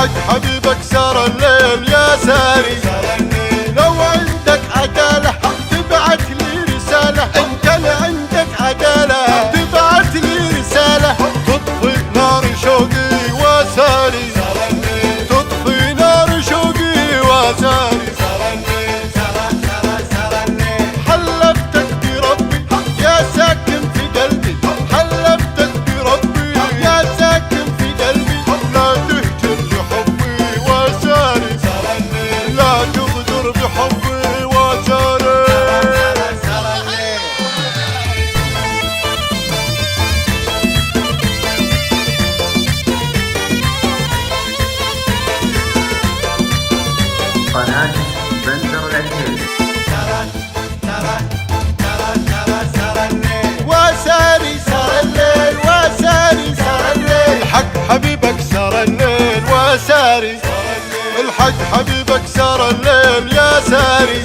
الحق حبيبك سار الليل يا ساري، لو عندك عدالة تبعت لي رسالة، إن كان عندك عدالة تبعت لي رسالة، تطفي نار شوقي وساري، تطفي نار شوقي وساري. حلفتك بربي يا ساكن في قلبي، حلفتك بربي يا ساكن في قلبي، لا تهجر بحبي وساري، لا تغدر بحبي وساري. قناة بندر العتيبي. وساري سار الليل وساري سار الليل، الحق حبيبك سار الليل وساري، الحق حبيبك سار الليل يا ساري.